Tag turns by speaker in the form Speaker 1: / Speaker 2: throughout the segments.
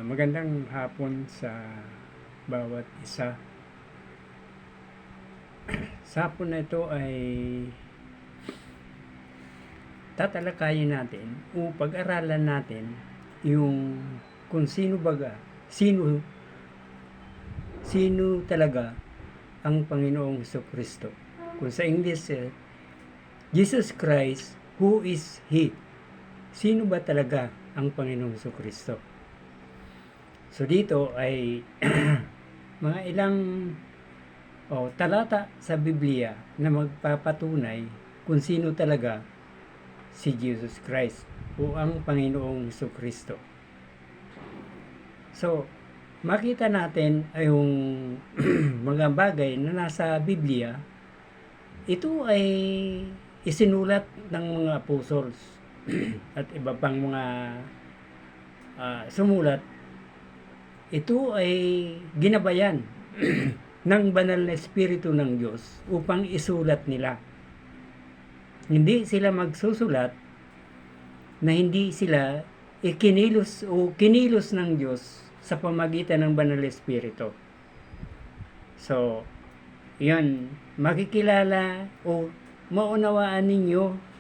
Speaker 1: Magandang hapon sa bawat isa. Sa hapon na ito ay tatalakayin natin o pag-aralan natin yung kung sino talaga ang Panginoong Jesucristo. Kung sa English, Jesus Christ, who is He? Sino ba talaga ang Panginoong Jesucristo? So dito ay mga ilang talata sa Biblia na magpapatunay kung sino talaga si Jesus Christ o ang Panginoong Jesucristo. So, makita natin ay yung mga bagay na nasa Biblia, ito ay isinulat ng mga apostles at iba pang mga sumulat. Ito ay ginabayan ng banal na Espiritu ng Diyos upang isulat nila. Hindi sila magsusulat na hindi sila kinilos ng Diyos sa pamagitan ng banal na Espiritu. So, yan, makikilala o maunawaan ninyo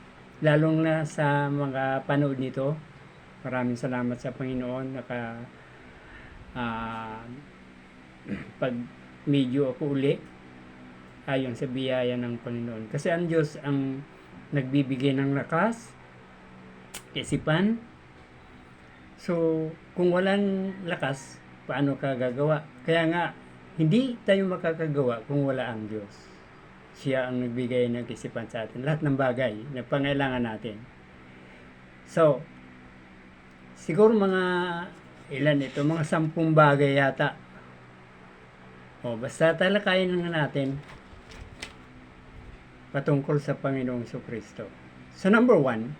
Speaker 1: lalong na sa mga panood nito. Maraming salamat sa Panginoon pag medyo ako uli ayon sa biyaya ng Panginoon. Kasi ang Diyos ang nagbibigay ng lakas, kaisipan. So, kung walang lakas, paano ka gagawa? Kaya nga, hindi tayo makakagawa kung wala ang Diyos. Siya ang nagbigay ng kaisipan sa atin. Lahat ng bagay na pangailangan natin. So, siguro mga ilan ito? Mga 10 bagay yata. Basta talakayin na natin patungkol sa Panginoong Jesucristo. So, number 1,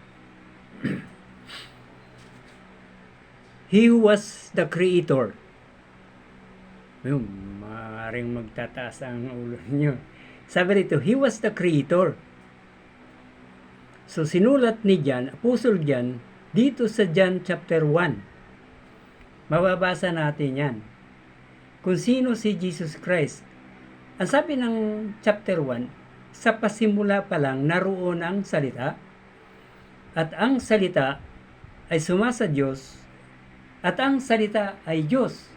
Speaker 1: He was the Creator. Maaaring magtataas ang ulo niyo. Sabi rito, He was the Creator. So, sinulat ni John, Apostle John, dito sa John chapter 1. Mababasa natin yan. Kung sino si Jesus Christ. Ang sabi ng chapter 1, sa pasimula pa lang naroon ang salita, at ang salita ay sumasa Diyos, at ang salita ay Diyos.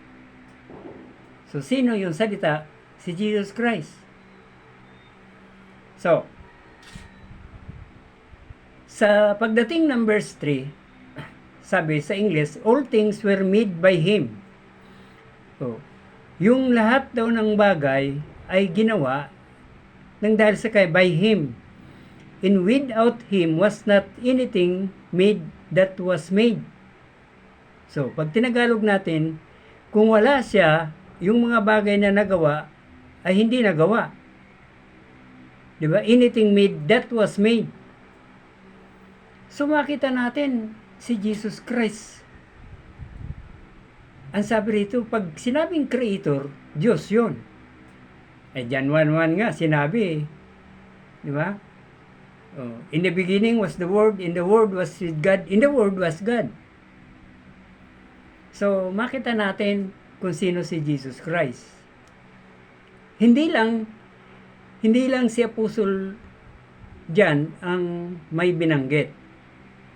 Speaker 1: So, sino yung salita? Si Jesus Christ. So, sa pagdating ng verse 3, sabi sa English, all things were made by Him. So, yung lahat daw ng bagay ay ginawa ng dahil sa by Him. And without Him was not anything made that was made. So, pag tinagalog natin, kung wala siya, yung mga bagay na nagawa ay hindi nagawa. Diba? Anything made that was made. So, makita natin si Jesus Christ. Ang sabi rito, pag sinabing Creator, Diyos yun. John 1:1 nga, sinabi. Di ba? In the beginning was the Word, in the Word was with God, in the Word was God. So, makita natin kung sino si Jesus Christ. Hindi lang si Apostle John ang may binanggit.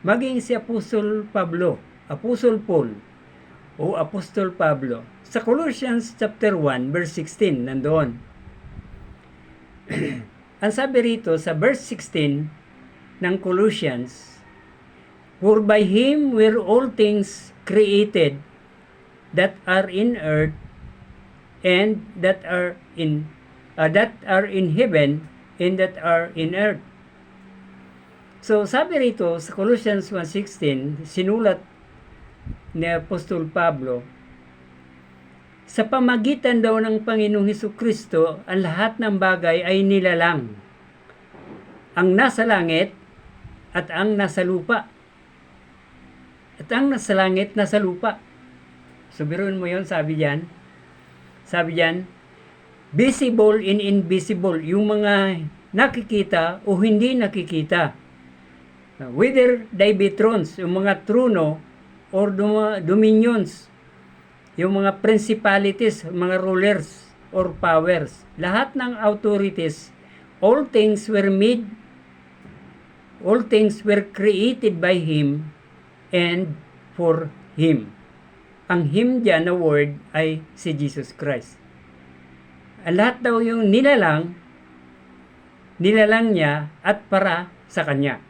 Speaker 1: Maging si Apostle Pablo, Apostle Paul, o Apostle Pablo. Sa Colossians chapter 1, verse 16, nandoon. Ang sabi rito sa verse 16 ng Colossians, for by Him were all things created that are in earth and that are in heaven and that are in earth. So, sabi rito sa Colossians 1:16, sinulat ni Apostol Pablo, sa pamagitan daw ng Panginoong Hesukristo, ang lahat ng bagay ay nilalang. Ang nasa langit at ang nasa lupa. At ang nasa langit, nasa lupa. So, biruin mo yun, sabi diyan, visible and invisible, yung mga nakikita o hindi nakikita. Whether they be thrones, yung mga trono, or dominions, yung mga principalities, mga rulers, or powers, lahat ng authorities, all things created by Him and for Him. Ang Him dyan na word ay si Jesus Christ. Lahat daw yung nilalang niya at para sa Kanya.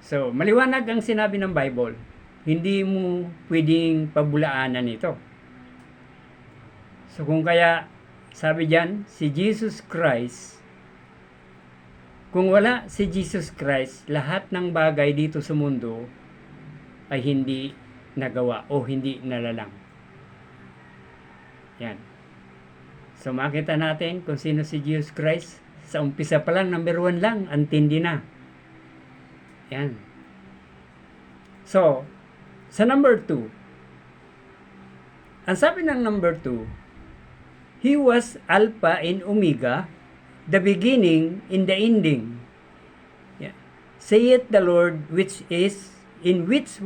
Speaker 1: So, maliwanag ang sinabi ng Bible. Hindi mo pwedeng pabulaanan ito. So, kung kaya, sabi diyan, si Jesus Christ, kung wala si Jesus Christ, lahat ng bagay dito sa mundo ay hindi nagawa o hindi nalalang. Yan. So, makita natin kung sino si Jesus Christ. Sa umpisa pa lang, number 1 lang, antindi na. Yan. So, sa number 2, ang sabi ng number 2, He was Alpha and Omega, the beginning and the ending. Yeah. Saith the Lord, which is, in which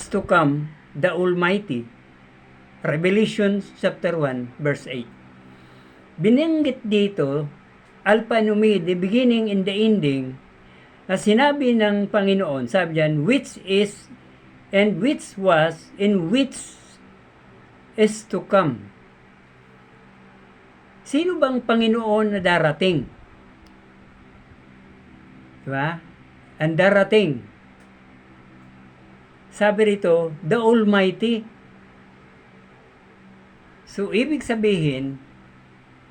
Speaker 1: to come, the Almighty. Revelation chapter 1, verse 8. Binanggit dito, Alpha and Omega, the beginning and the ending, na sinabi ng Panginoon, sabi diyan, which is, and which was, and which is to come. Sino bang Panginoon na darating? Diba? Ang darating. Sabi rito, the Almighty. So, ibig sabihin,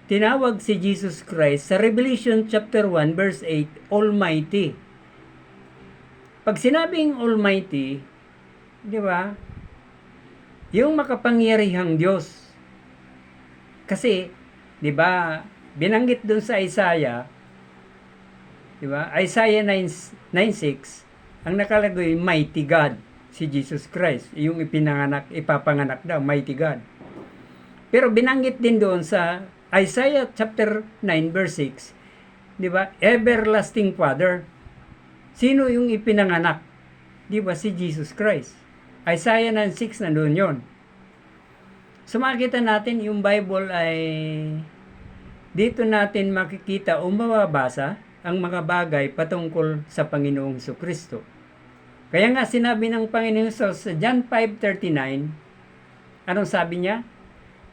Speaker 1: tinawag si Jesus Christ sa Revelation chapter 1, verse 8, Almighty. Pag sinabing Almighty, di ba? Yung makapangyarihang Diyos. Kasi, di ba, binanggit doon sa Isaiah, di ba? Isaiah 9:6, ang nakalagay, Mighty God, si Jesus Christ. Yung ipapanganak daw, Mighty God. Pero binanggit din doon sa Isaiah chapter 9, verse 6, di ba? Everlasting Father. Sino yung ipinanganak? Di ba si Jesus Christ? Isaiah 9:6 nandoon yon. So makikita natin yung Bible ay dito natin makikita o mababasa ang mga bagay patungkol sa Panginoong Jesucristo. Kaya nga sinabi ng Panginoong Hesus sa John 5:39, anong sabi niya?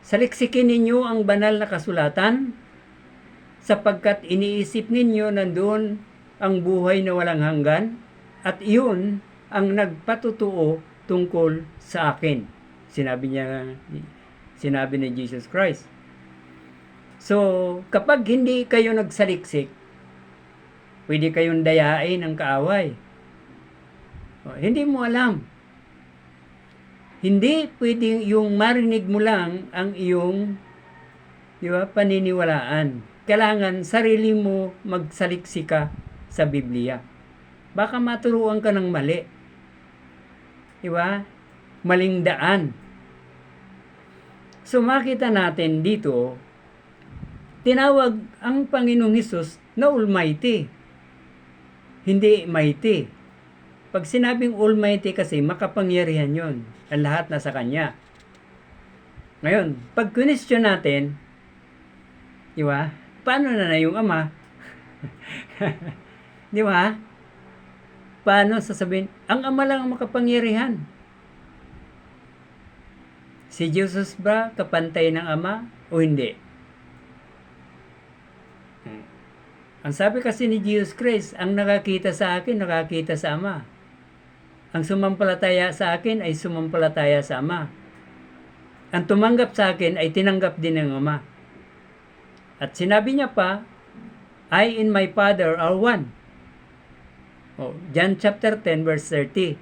Speaker 1: Saliksikin ninyo ang banal na kasulatan sapagkat iniisip ninyo nandoon ang buhay na walang hanggan at iyon ang nagpatutuo tungkol sa akin. Sinabi ni Jesus Christ. So, kapag hindi kayo nagsaliksik, pwede kayong dayain ng kaaway. Hindi mo alam. Hindi pwedeng yung marinig mo lang ang iyong, di ba, paniniwalaan. Kailangan sarili mo magsaliksika sa Biblia. Baka maturuan ka ng mali. Di ba? Maling daan. So makita natin dito, tinawag ang Panginoong Hesus na Almighty. Hindi mighty. Pag sinabing Almighty kasi, makapangyarihan yon. Ang lahat nasa Kanya. Ngayon, pag question natin, di ba? Paano na yung Ama? Di ba? Paano sasabihin? Ang Ama lang ang makapangyarihan. Si Jesus ba kapantay ng Ama o hindi? Ang sabi kasi ni Jesus Christ, ang nakakita sa akin, nakakita sa Ama. Ang sumampalataya sa akin ay sumampalataya sa Ama. Ang tumanggap sa akin ay tinanggap din ng Ama. At sinabi niya pa, I and my Father are one. John chapter 10 verse 30.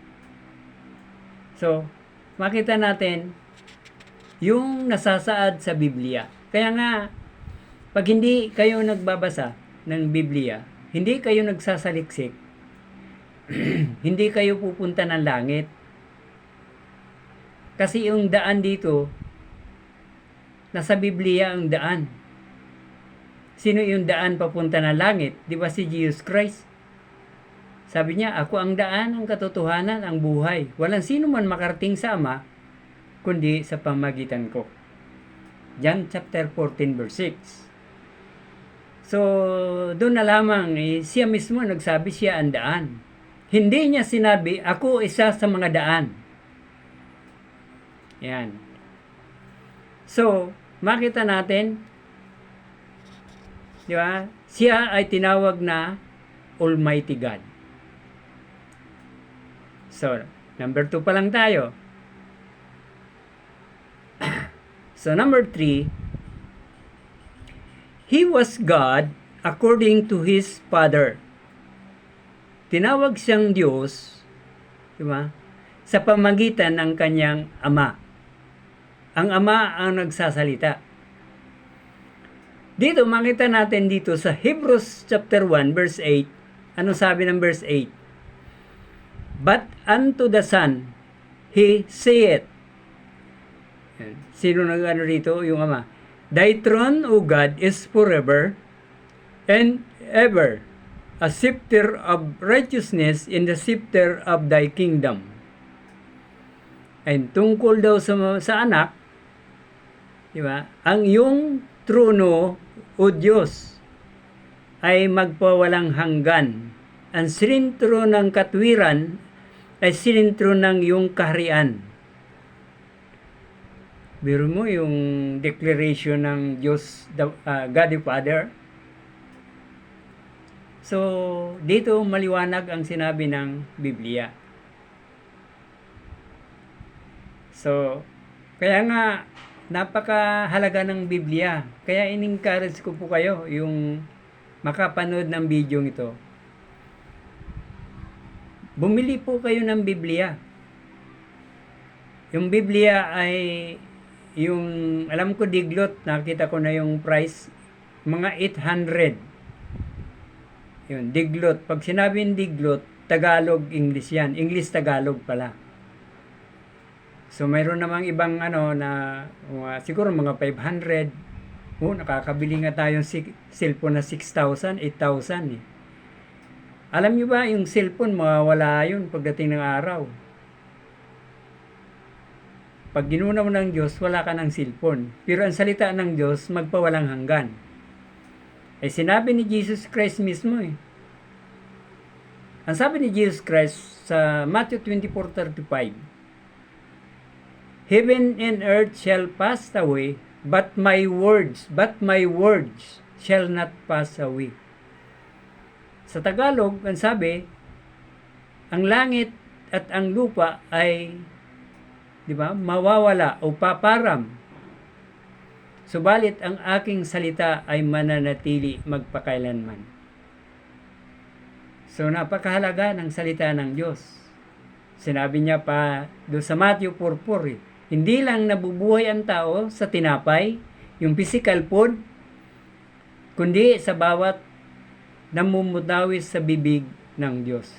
Speaker 1: So, makita natin yung nasasaad sa Biblia. Kaya nga, pag hindi kayo nagbabasa ng Biblia, hindi kayo nagsasaliksik, hindi kayo pupunta ng langit. Kasi yung daan dito, nasa Biblia ang daan. Sino yung daan papunta na langit? Di ba si Jesus Christ? Sabi niya, ako ang daan, ang katotohanan, ang buhay. Walang sino man makarating sa Ama, kundi sa pamagitan ko. John chapter 14 verse 6. So, doon na lamang, siya mismo nagsabi siya ang daan. Hindi niya sinabi, ako isa sa mga daan. Yan. So, makita natin, di ba? Siya ay tinawag na Almighty God. So, number 2 pa lang tayo. So, number 3, He was God according to His Father. Tinawag siyang Diyos, di ba? Sa pamagitan ng kanyang Ama. Ang Ama ang nagsasalita. Dito, makita natin dito sa Hebrews chapter 1 verse 8. Ano sabi ng verse 8? But unto the Son, He saith. Sino nag-ano dito? Yung Ama. Thy throne, O God, is forever and ever, a scepter of righteousness in the scepter of thy kingdom. And tungkol daw sa anak, di ba? Ang iyong trono, O Diyos, ay magpawalang hanggan. Ang sinintro ng katwiran ay sinintro ng iyong kaharian. Biro mo yung declaration ng Diyos, God the Father. So, dito maliwanag ang sinabi ng Biblia. So, kaya nga, napakahalaga ng Biblia. Kaya in-encourage ko po kayo yung makapanood ng video ito. Bumili po kayo ng Biblia. Yung Biblia ay yung, alam ko diglot, nakita ko na yung price, mga 800. Yun, diglot. Pag sinabing diglot, Tagalog, English yan. English-Tagalog pala. So, mayroon namang ibang na siguro mga 500. Nakakabili nga tayong cellphone na 6,000, 8,000 eh. Alam nyo ba, yung cellphone, mawawala yun pagdating ng araw. Pag ginuna mo ng Diyos, wala ka ng cellphone. Pero ang salita ng Diyos, magpawalang hanggan. Ay sinabi ni Jesus Christ mismo eh. Ang sabi ni Jesus Christ sa Matthew 24:35, Heaven and earth shall pass away, but my words shall not pass away. Sa Tagalog, ang sabi, ang langit at ang lupa ay, di ba, mawawala o paparam. Subalit ang aking salita ay mananatili magpakailanman. So napakahalaga ng salita ng Diyos. Sinabi niya pa doon sa Matthew 4:4, hindi lang nabubuhay ang tao sa tinapay, yung physical food, kundi sa bawat namumutawis sa bibig ng Diyos.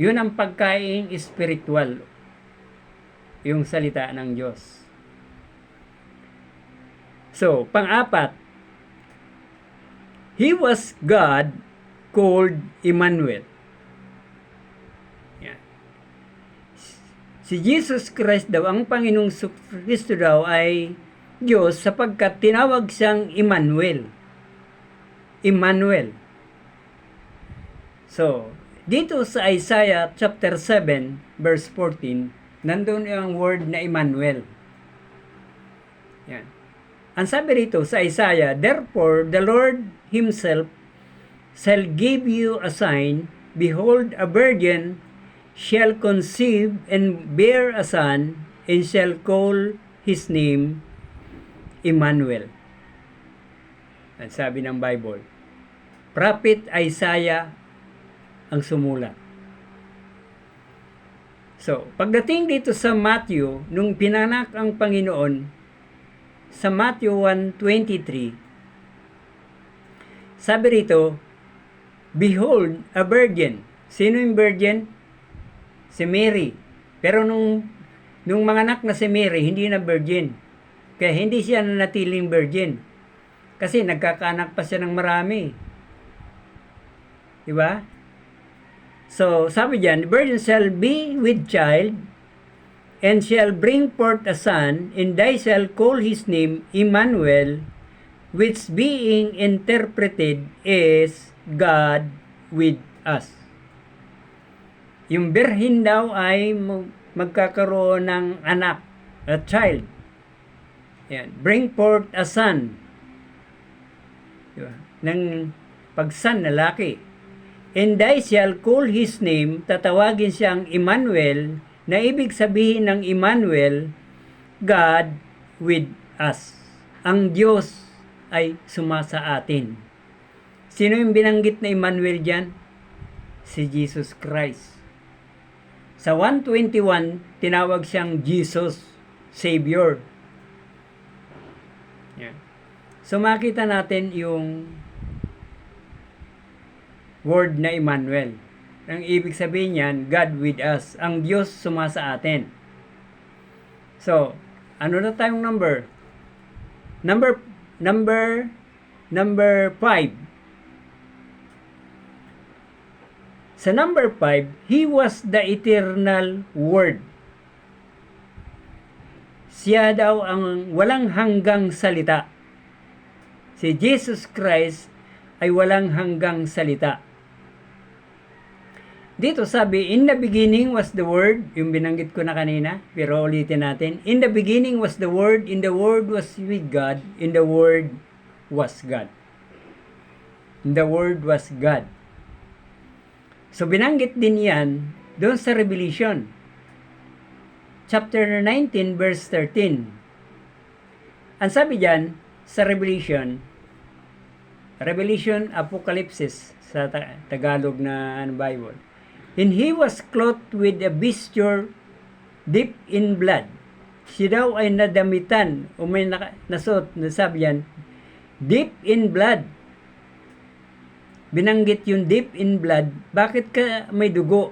Speaker 1: Yun ang pagkain spiritual, yung salita ng Diyos. So, pang-apat, He was God called Emmanuel. Yan. Si Jesus Christ daw, ang Panginoong Kristo daw ay Diyos sapagkat tinawag siyang Emmanuel. Emmanuel. So, dito sa Isaiah chapter 7 verse 14, nandun yung word na Emmanuel. Yan. Ang sabi rito sa Isaiah, therefore the Lord Himself shall give you a sign, behold, a virgin shall conceive and bear a son, and shall call his name Emmanuel. Ang sabi ng Bible. Prophet Isaiah ang sumulat. So, pagdating dito sa Matthew, nung pinanak ang Panginoon, sa Matthew 1:23, sabi rito, behold, a virgin. Sino yung virgin? Si Mary. Pero nung manganak na si Mary, hindi na virgin. Kaya hindi siya nanatiling virgin. Kasi nagkakaanak pa siya ng marami. Diba? So, sabi diyan, the virgin shall be with child, and shall bring forth a son, and they shall call his name Emmanuel, which being interpreted is God with us. Yung birhin daw ay magkakaroon ng anak, a child. Yan. Bring forth a son. Diba? Ng pag-son, lalaki. And they shall call his name, tatawagin siyang Emmanuel, na ibig sabihin ng Emmanuel, God with us. Ang Diyos ay sumasa atin. Sino yung binanggit na Emmanuel dyan? Si Jesus Christ. Sa 1:21, tinawag siyang Jesus, Savior. Yeah. So makita natin yung word na Emmanuel. Ang ibig sabihin niyan, God with us. Ang Diyos sumasa atin. So, ano na tayong number? Number 5. Sa number 5, He was the eternal Word. Siya daw ang walang hanggang salita. Si Jesus Christ ay walang hanggang salita. Dito sabi, in the beginning was the Word, yung binanggit ko na kanina, pero ulitin natin. In the beginning was the Word, in the Word was with God, in the Word was God. In the Word was God. So binanggit din yan doon sa Revelation. Chapter 19, verse 13. Ang sabi dyan, sa Revelation, Apocalypse, sa Tagalog na Bible. And he was clothed with a vesture dipped in blood. Siya daw ay nadamitan o may nasuot, nasabi yan, deep in blood. Binanggit yung deep in blood. Bakit ka may dugo?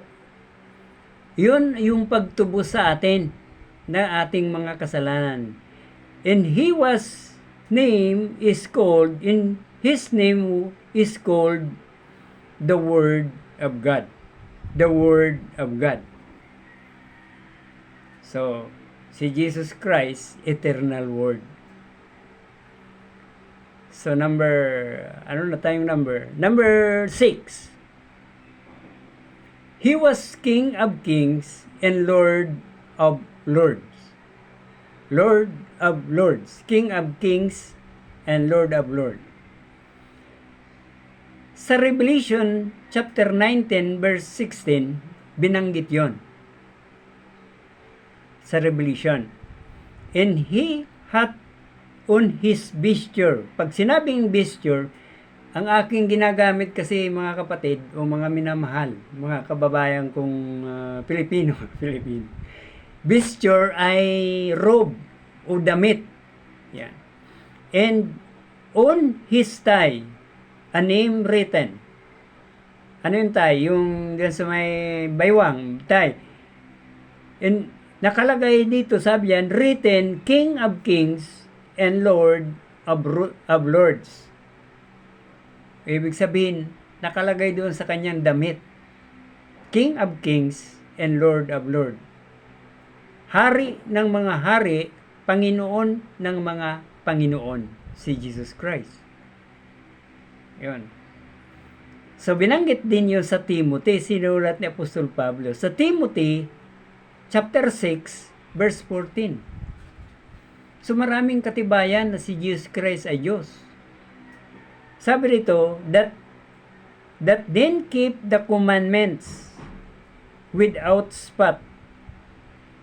Speaker 1: Yun yung pagtubo sa atin na ating mga kasalanan. And he was name is called, in his name is called the Word of God. The Word of God. So, si Jesus Christ, eternal Word. So, ano na tayong number? Number 6. He was King of Kings and Lord of Lords. Lord of Lords. King of Kings and Lord of Lords. Sa Revelation chapter 19 verse 16, binanggit yon. Sa Revelation. And he hath on his vesture. Pag sinabing vesture, ang aking ginagamit kasi mga kapatid o mga minamahal, mga kababayan kong Pilipino. Vesture ay robe o damit. Yan. And on his thigh, a name written. Ano yung tie? Yung sa may baywang, tie. And nakalagay dito, sabi yan, written, King of Kings and Lord of Lords. Ibig sabihin, nakalagay doon sa kanyang damit. King of Kings and Lord of Lords. Hari ng mga hari, Panginoon ng mga Panginoon, si Jesus Christ. Yun. So, binanggit din yun sa Timothy, sinulat ni Apostol Pablo. Sa Timothy, chapter 6, verse 14. So, maraming katibayan na si Jesus Christ ay Diyos. Sabi rito, that then keep the commandments without spot,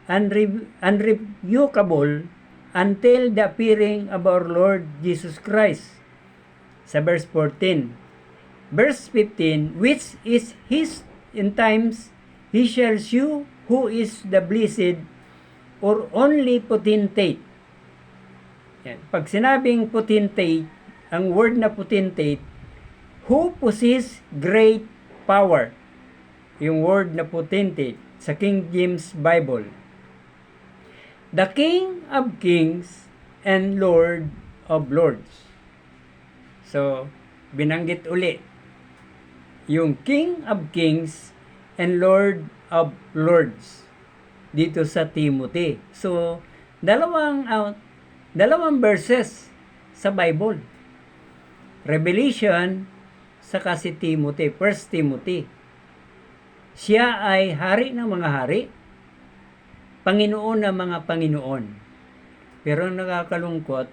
Speaker 1: unrebukable, until the appearing of our Lord Jesus Christ. Sa verse 14. Verse 15, which is his in times, he shall shew who is the blessed or only potentate. Yan. Pag sinabing potentate, ang word na potentate, who possess great power. Yung word na potentate sa King James Bible. The King of Kings and Lord of Lords. So, binanggit uli yung King of Kings and Lord of Lords dito sa Timothy. So, dalawang verses sa Bible. Revelation saka si Timothy, 1 Timothy. Siya ay hari ng mga hari, Panginoon ng mga Panginoon. Pero nakakalungkot,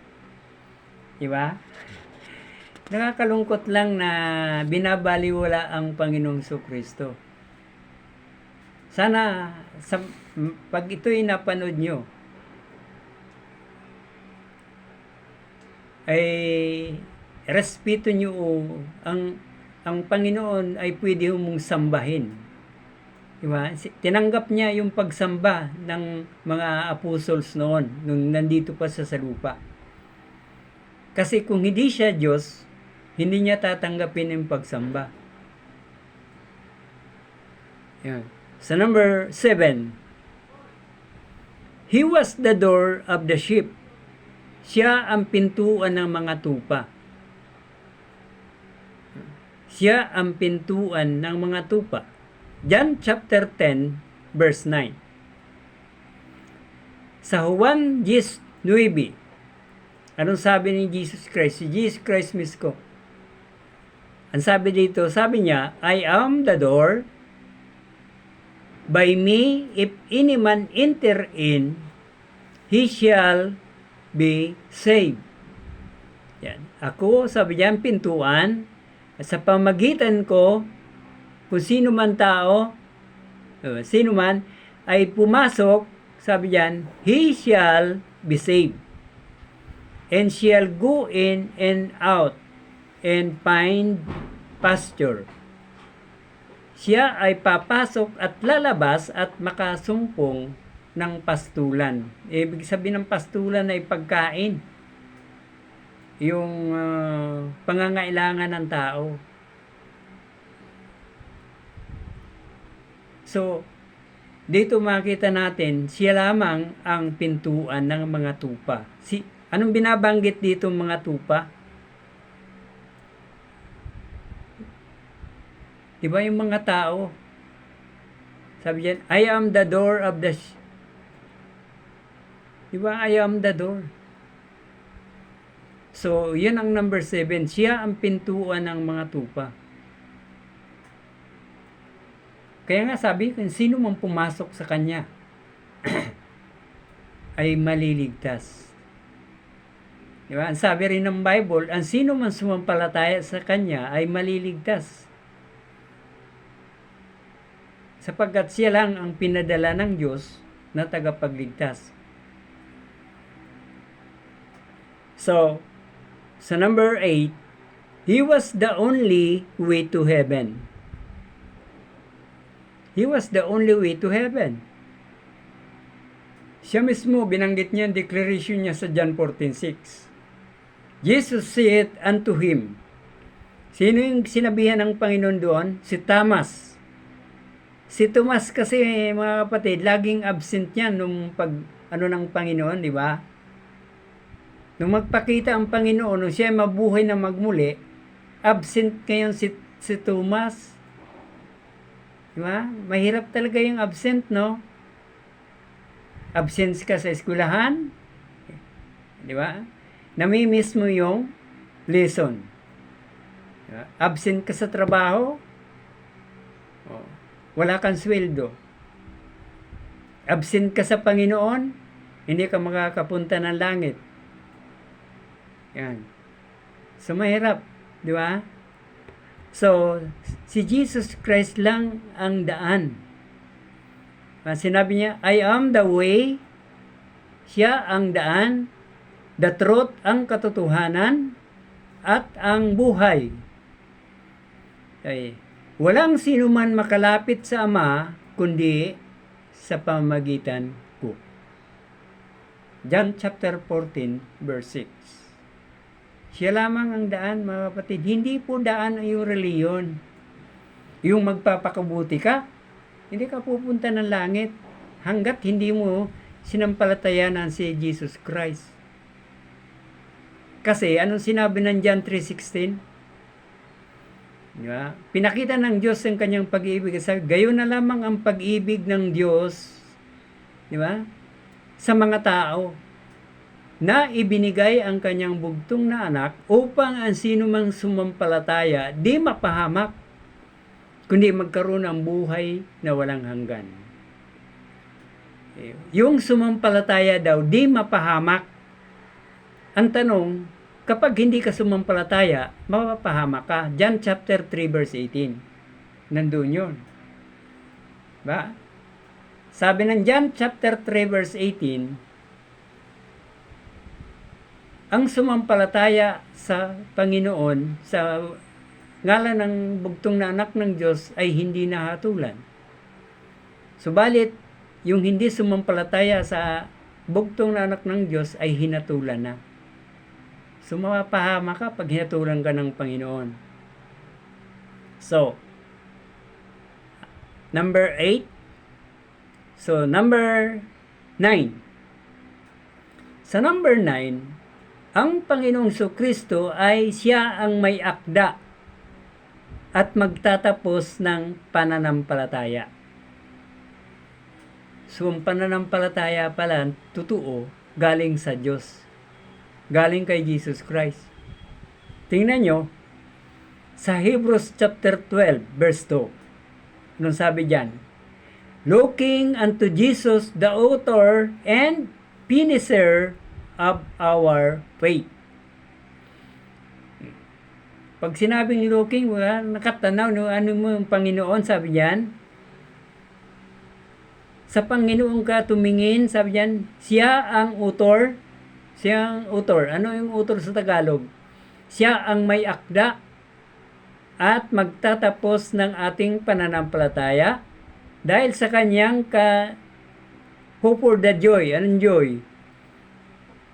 Speaker 1: di ba? Nakakalungkot lang na binabaliwala ang Panginoong Kristo. Sana pag ito'y napanood nyo, ay respeto nyo ang Panginoon ay pwede mong sambahin. Diba? Tinanggap niya yung pagsamba ng mga apostles noon, nung nandito pa sa lupa. Kasi kung hindi siya Diyos, hindi niya tatanggapin yung pagsamba. Yan. Sa number 7, He was the door of the sheep. Siya ang pintuan ng mga tupa. Siya ang pintuan ng mga tupa. John chapter 10, verse 9. Sa Juan 10:9, anong sabi ni Jesus Christ? Si Jesus Christ mismo. Ang sabi dito, sabi niya, I am the door. By me, if any man enter in, he shall be saved. Yan. Ako, sabi niya, pintuan. At sa pamagitan ko, kung sino man tao, sino man, ay pumasok, sabi diyan, he shall be saved. And shall go in and out and find pasture. Siya ay papasok at lalabas at makasumpong ng pastulan. Ibig sabihin ng pastulan ay pagkain. Yung pangangailangan ng tao. So, dito makita natin, siya lamang ang pintuan ng mga tupa. Anong binabanggit dito mga tupa? Diba yung mga tao? Sabi yan, I am the door of the... Diba, I am the door. So, yun ang number 7. Siya ang pintuan ng mga tupa. Kaya nga sabi, kung sino man pumasok sa kanya ay maliligtas. Diba? Ang sabi rin ng Bible, ang sino man sumampalataya sa kanya ay maliligtas. Sapagkat siya lang ang pinadala ng Diyos na tagapagligtas. So, sa number 8, He was the only way to heaven. He was the only way to heaven. Siya mismo, binanggit niya ang declaration niya sa John 14:6. Jesus said unto him. Sino yung sinabihan ng Panginoon doon? Si Thomas. Si Thomas kasi, mga kapatid, laging absent yan nung ng Panginoon, di ba? Nung magpakita ang Panginoon, nung siya mabuhay na magmuli, absent ngayon si Thomas. Diba? Mahirap talaga yung absent, no? Absent ka sa eskwelahan. Diba? Nami-miss mo yung lesson. Diba? Absent ka sa trabaho. Oh. Wala kang sweldo. Absent ka sa Panginoon, hindi ka makakapunta ng langit. Yan. So, mahirap. Diba? So, si Jesus Christ lang ang daan. Sinabi niya, I am the way, siya ang daan, the truth ang katotohanan, at ang buhay. Okay. Walang sino man makalapit sa Ama, kundi sa pamamagitan ko. John chapter 14, verse 6. Siya lamang ang daan, mga kapatid. Hindi po daan ay yung reliyon. Yung magpapakabuti ka, hindi ka pupunta ng langit hanggat hindi mo sinampalatayanan si Jesus Christ. Kasi, anong sinabi ng John 3:16? Di ba? Pinakita ng Diyos ang kanyang pag-ibig. Gayon na lamang ang pag-ibig ng Diyos, di ba? Sa mga tao, na ibinigay ang kanyang bugtong na anak upang ang sino mang sumampalataya di mapahamak, kundi magkaroon ng buhay na walang hanggan. Yung sumampalataya daw, di mapahamak. Ang tanong, kapag hindi ka sumampalataya, mapapahamak ka. John chapter 3 verse 18. Nandun yun. Ba? Sabi ng John chapter 3 verse 18, ang sumampalataya sa Panginoon, sa ngalan ng bugtong na anak ng Diyos ay hindi nahatulan. Subalit, yung hindi sumampalataya sa bugtong na anak ng Diyos ay hinatulan na. Sumapahama ka pag hinatulan ka ng Panginoon. So, number 8. So, number 9. Sa number 9, ang Panginoong Kristo ay siya ang may akda at magtatapos ng pananampalataya. So, ang pananampalataya pala, totoo, galing sa Diyos. Galing kay Jesus Christ. Tingnan nyo, sa Hebrews chapter 12, verse 2, anong sabi dyan? Looking unto Jesus, the author and finisher of our faith. Pag sinabing looking, nakatanaw, ano mo yung Panginoon, sabi diyan. Sa Panginoon ka tumingin, sabi diyan, siya ang author. Siya ang author. Ano yung author sa Tagalog? Siya ang may akda at magtatapos ng ating pananampalataya dahil sa kanyang hope for the joy. Anong joy?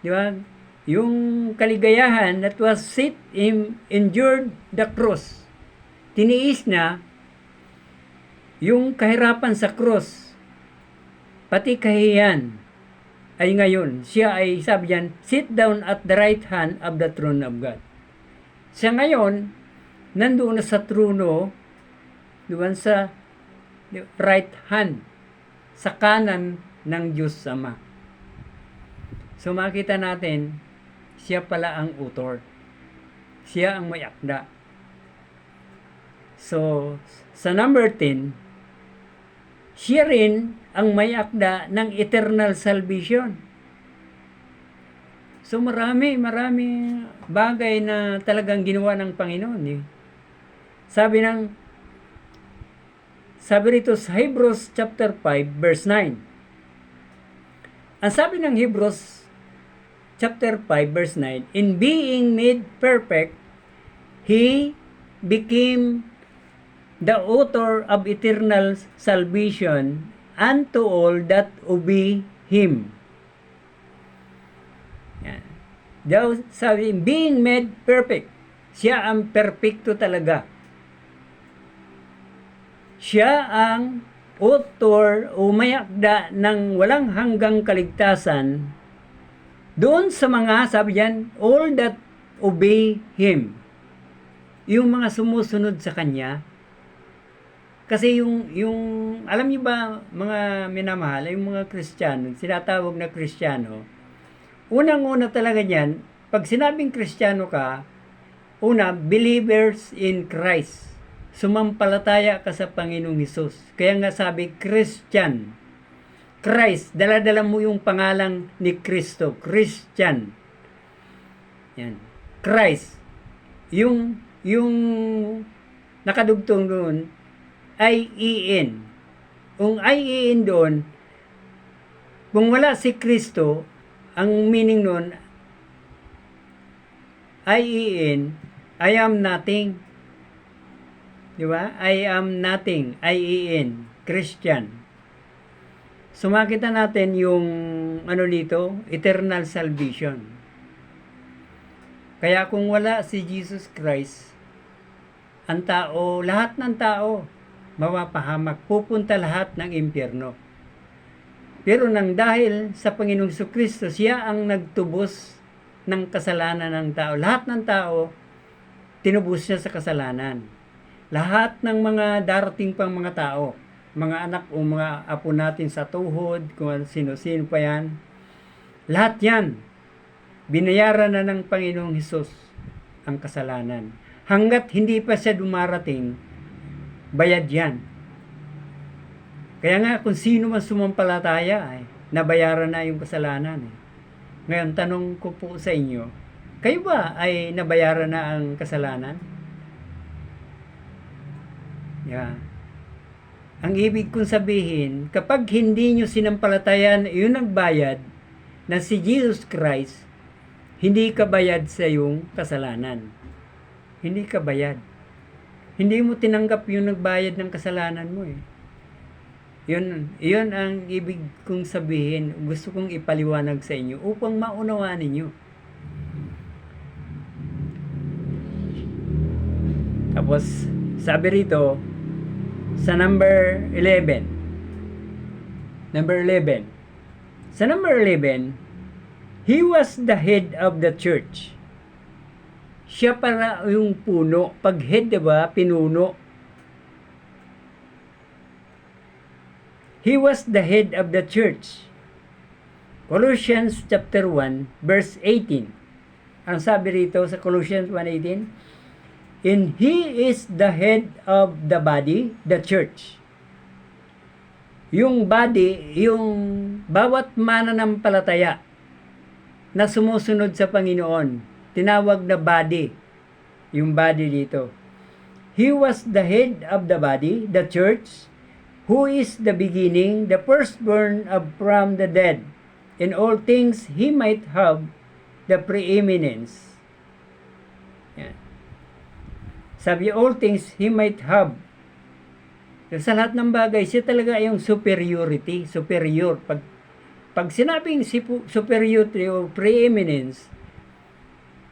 Speaker 1: Di ba? Yung kaligayahan that was endured the cross. Tiniis na yung kahirapan sa cross. Pati kahiyan ay ngayon. Siya ay, sabi diyan, sit down at the right hand of the throne of God. Siya ngayon, nandoon na sa trono, doon sa right hand, sa kanan ng Diyos Ama. So makita natin, siya pala ang author. Siya ang may akda. So, sa number 10, siya rin ang may akda ng eternal salvation. So marami bagay na talagang ginawa ng Panginoon. Sabi rito sa Hebrews chapter 5 verse 9. Ang sabi ng Hebrews chapter 5 verse 9, in being made perfect, He became the author of eternal salvation unto all that obey Him. Yan. Sabi, being made perfect, siya ang perfecto talaga. Siya ang author o may akda ng walang hanggang kaligtasan doon sa mga, sabi yan, all that obey Him. Yung mga sumusunod sa Kanya. Kasi yung alam niyo ba, mga minamahal, yung mga Kristiyano, sinatawag na Kristiyano, unang-una talaga niyan, pag sinabing Kristiyano ka, una, believers in Christ. Sumampalataya ka sa Panginoong Hesus. Kaya nga sabi, Christian. Christ, dala-dala mo yung pangalang ni Kristo, Christian. Yan. Christ. Yung nakadugtong doon, I-E-N. Kung I-E-N doon, kung wala si Kristo, ang meaning doon, I-E-N, I am nothing. Di ba? I am nothing. I-E-N. Christian. So makita natin yung dito, eternal salvation. Kaya kung wala si Jesus Christ, ang tao, lahat ng tao, mapapahamak, pupunta lahat ng impyerno. Pero nang dahil sa Panginoong Kristo, siya ang nagtubos ng kasalanan ng tao. Lahat ng tao, tinubos niya sa kasalanan. Lahat ng mga darating pang mga tao, mga anak o mga apo natin sa tuhod, kung sino-sino pa yan, lahat yan, binayaran na ng Panginoong Hesus ang kasalanan. Hanggat hindi pa siya dumarating, bayad yan. Kaya nga, kung sino man sumampalataya, nabayaran na yung kasalanan. Ngayon, tanong ko po sa inyo, kayo ba ay nabayaran na ang kasalanan? Yeah. Ang ibig kong sabihin, kapag hindi nyo sinampalatayan yung nagbayad na si Jesus Christ, hindi ka bayad sa iyong kasalanan. Hindi ka bayad. Hindi mo tinanggap yung nagbayad ng kasalanan mo eh. Yun ang ibig kong sabihin, gusto kong ipaliwanag sa inyo upang maunawaan ninyo. Tapos, sabi rito, sa number 11. Sa number 11, he was the head of the church. Siya para yung puno. Pag head, diba? Pinuno. He was the head of the church. Colossians chapter 1, verse 18. Ang sabi rito sa Colossians 1:18, and He is the head of the body, the church. Yung body, yung bawat mananampalataya na sumusunod sa Panginoon, tinawag na body. Yung body dito. He was the head of the body, the church, who is the beginning, the firstborn from the dead. In all things, He might have the preeminence. Yan. Sabi, all things, He might have. Sa lahat ng bagay, siya talaga yung superiority, superior. Pag sinabing superiority o preeminence,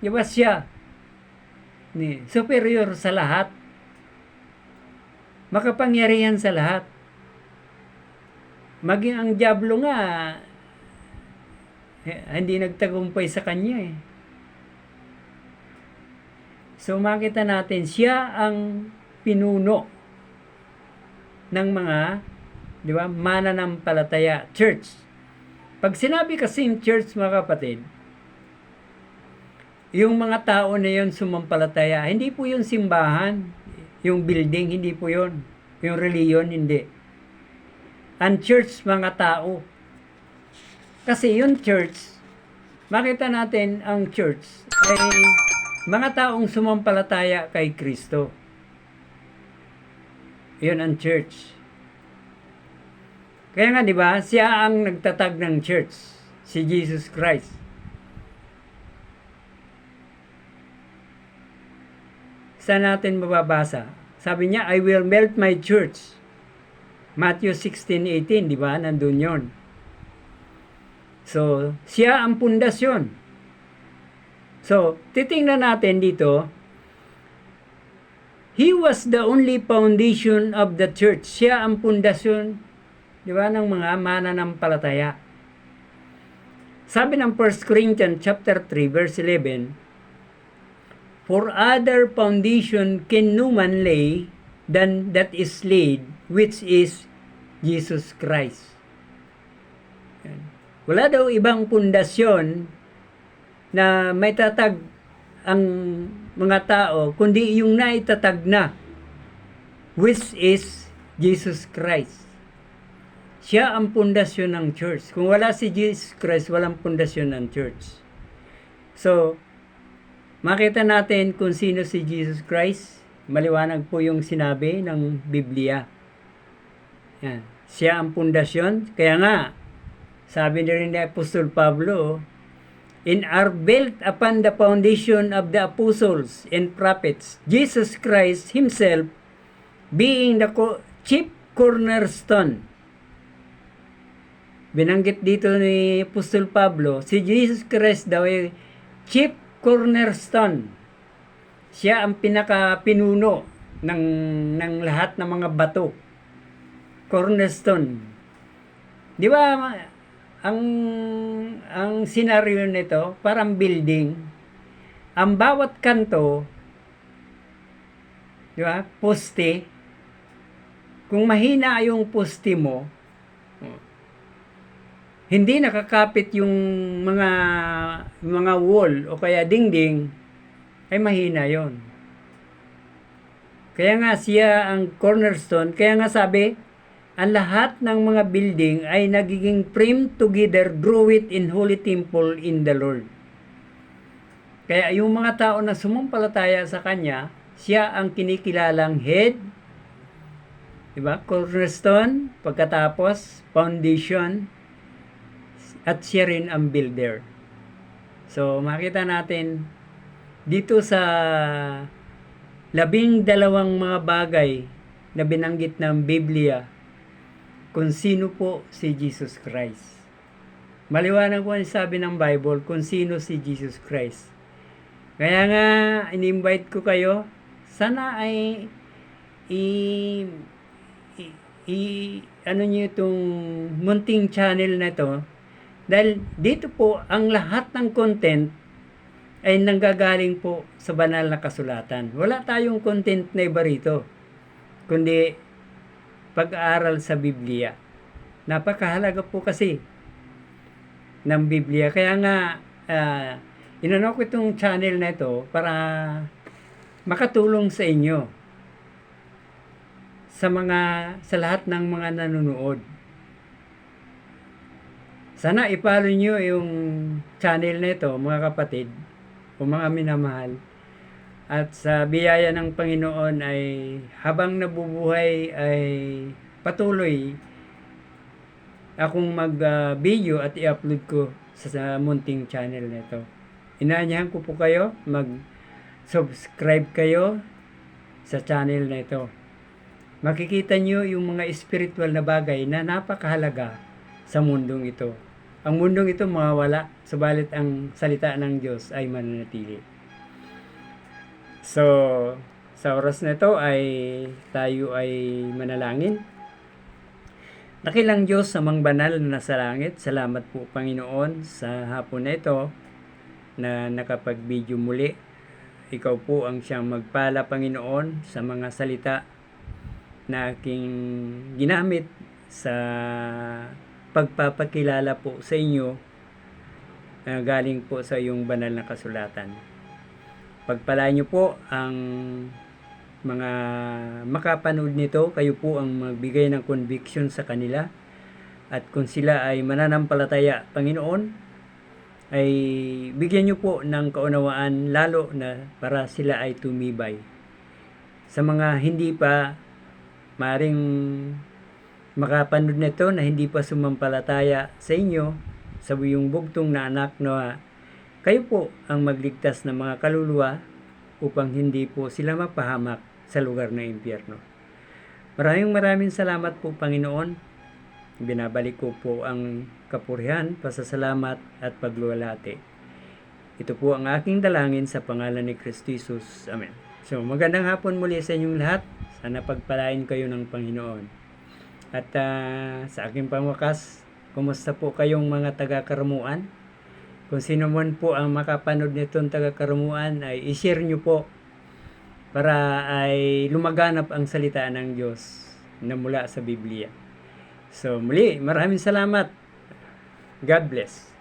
Speaker 1: diba siya superior sa lahat, makapangyarihan sa lahat. Maging ang dyablo nga, hindi nagtagumpay sa kanya eh. So makita natin, siya ang pinuno ng mga, di ba, mananampalataya, church. Pag sinabi kasing church, mga kapatid, yung mga tao na yun sumampalataya, hindi po yung simbahan, yung building, hindi po yun. Yung reliyon, hindi. Ang church, mga tao. Kasi yung church, makita natin ang church ay mga taong sumampalataya kay Kristo. Yun ang church. Kaya nga, di ba, siya ang nagtatag ng church, si Jesus Christ. Saan natin mababasa? Sabi niya, I will build my church. Matthew 16:18, di ba? Nandun yun. So, siya ang pundasyon. So, titingnan natin dito, He was the only foundation of the church. Siya ang pundasyon, di ba, ng mga mananampalataya. Sabi ng 1 Corinthians chapter 3, verse 11, for other foundation can no man lay than that is laid, which is Jesus Christ. Wala daw ibang pundasyon na may tatag ang mga tao, kundi yung naitatag na, which is Jesus Christ. Siya ang pundasyon ng church. Kung wala si Jesus Christ, walang pundasyon ng church. So, makita natin kung sino si Jesus Christ. Maliwanag po yung sinabi ng Biblia. Yan. Siya ang pundasyon. Kaya nga, sabi na rin ni Apostol Pablo, and are built upon the foundation of the apostles and prophets, Jesus Christ Himself being the chief cornerstone. Binanggit dito ni Apostol Pablo, si Jesus Christ daw ay chief cornerstone. Siya ang pinaka-pinuno ng lahat ng mga bato. Cornerstone. Di ba, ang senaryo nito parang building. Ang bawat kanto, di ba? Poste. Kung mahina yung poste mo, hindi nakakapit yung mga wall o kaya dingding, ay mahina yon. Kaya nga siya ang cornerstone. Kaya nga sabi, ang lahat ng mga building ay nagiging framed together, drew it in holy temple in the Lord. Kaya yung mga tao na sumumpalataya sa Kanya, siya ang kinikilalang head, diba? Cornerstone, pagkatapos, foundation, at siya rin ang builder. So, makita natin dito sa 12 mga bagay na binanggit ng Biblia kung sino po si Jesus Christ. Maliwanag po ang sabi ng Bible kung sino si Jesus Christ. Kaya nga, in-invite ko kayo, sana ay ano nyo itong munting channel na ito, dahil dito po, ang lahat ng content ay nanggagaling po sa banal na kasulatan. Wala tayong content na iba rito, kundi pag-aaral sa Biblia. Napakahalaga po kasi ng Biblia. Kaya nga, inano ko itong channel na ito para makatulong sa inyo sa lahat ng mga nanonood. Sana i-follow nyo yung channel na ito, mga kapatid o mga minamahal. At sa biyaya ng Panginoon ay habang nabubuhay ay patuloy akong mag-video at i-upload ko sa munting channel na ito. Inaanyahan ko po kayo, mag-subscribe kayo sa channel na ito. Makikita nyo yung mga spiritual na bagay na napakahalaga sa mundong ito. Ang mundong ito mawawala, subalit ang salita ng Diyos ay mananatili. So, sa oras na ito ay tayo ay manalangin. Dakilang Diyos, amang banal na nasa langit, salamat po Panginoon sa hapon na ito na nakapag-video muli. Ikaw po ang siyang magpala Panginoon sa mga salita na aking ginamit sa pagpapakilala po sa inyo na galing po sa iyong banal na kasulatan. Pagpalain niyo po ang mga makapanood nito, kayo po ang magbigay ng conviction sa kanila, at kung sila ay mananampalataya, Panginoon, ay bigyan niyo po ng kaunawaan lalo na para sila ay tumibay. Sa mga hindi pa maring makapanood nito na hindi pa sumampalataya sa inyo, sa iyong bugtong na anak na kayo po ang magligtas ng mga kaluluwa upang hindi po sila mapahamak sa lugar ng impyerno. Maraming salamat po Panginoon. Binabalik ko po ang kapurihan, pasasalamat at pagluwalhati. Ito po ang aking dalangin sa pangalan ni Kristo Jesus. Amen. So magandang hapon muli sa inyong lahat. Sana pagpalain kayo ng Panginoon. At sa aking pangwakas, kumusta po kayong mga taga-Karamuan? Kung sino man po ang makapanood nitong taga-Karamuan ay i-share nyo po para ay lumaganap ang salita ng Diyos na mula sa Biblia. So muli, maraming salamat. God bless.